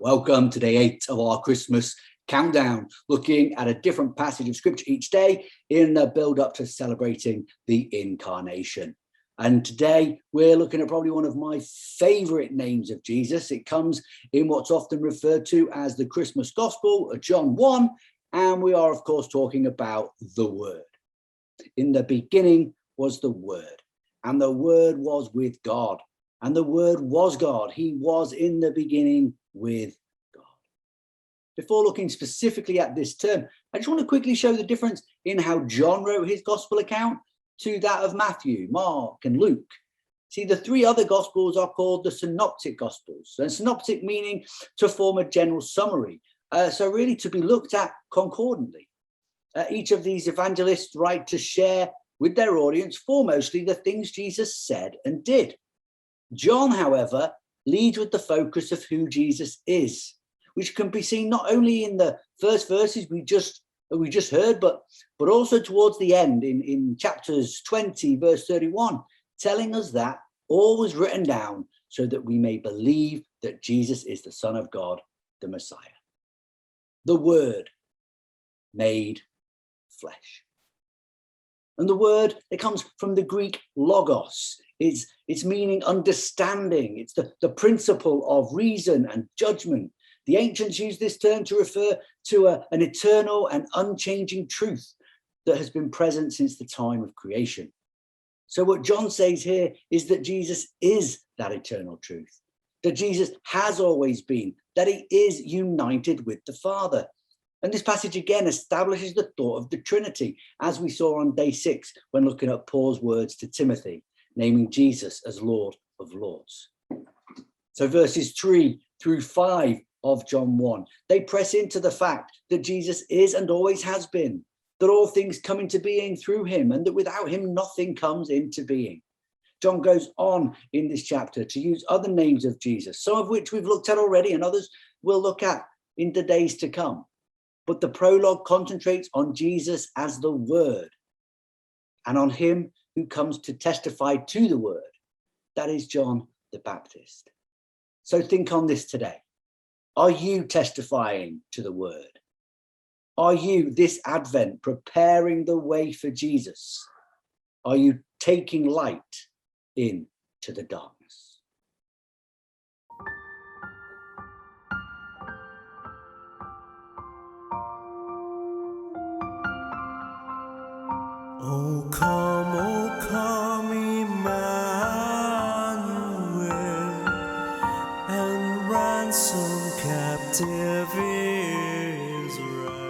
Welcome to day 8 of our Christmas countdown, looking at a different passage of scripture each day in the build up to celebrating the incarnation. And today we're looking at probably one of my favorite names of Jesus. It comes in what's often referred to as the Christmas Gospel, John 1, and we are of course talking about the Word. In the beginning was the Word, and the Word was with God, and the Word was God. He was in the beginning with God. Before looking specifically at this term, I just want to quickly show the difference in how John wrote his gospel account to that of Matthew, Mark, and Luke. See, the three other gospels are called the synoptic gospels, and synoptic meaning to form a general summary. So really to be looked at concordantly. Each of these evangelists write to share with their audience foremostly the things Jesus said and did. John, however, leads with the focus of who Jesus is, which can be seen not only in the first verses we just heard, but also towards the end in chapters 20, verse 31, telling us that all was written down so that we may believe that Jesus is the Son of God, the Messiah. The Word made flesh. And the word, it comes from the Greek logos. It's meaning understanding. It's the principle of reason and judgment. The ancients used this term to refer to an eternal and unchanging truth that has been present since the time of creation. So what John says here is that Jesus is that eternal truth, that Jesus has always been, that he is united with the Father. And this passage again establishes the thought of the Trinity, as we saw on day 6 when looking at Paul's words to Timothy, naming Jesus as Lord of Lords. So verses 3 through 5 of John 1, they press into the fact that Jesus is and always has been, that all things come into being through him, and that without him nothing comes into being. John goes on in this chapter to use other names of Jesus, some of which we've looked at already and others we'll look at in the days to come. But the prologue concentrates on Jesus as the Word and on him who comes to testify to the Word. That is John the Baptist. So think on this today. Are you testifying to the Word? Are you this Advent preparing the way for Jesus? Are you taking light into the darkness? O come, Emmanuel, and ransom captive Israel.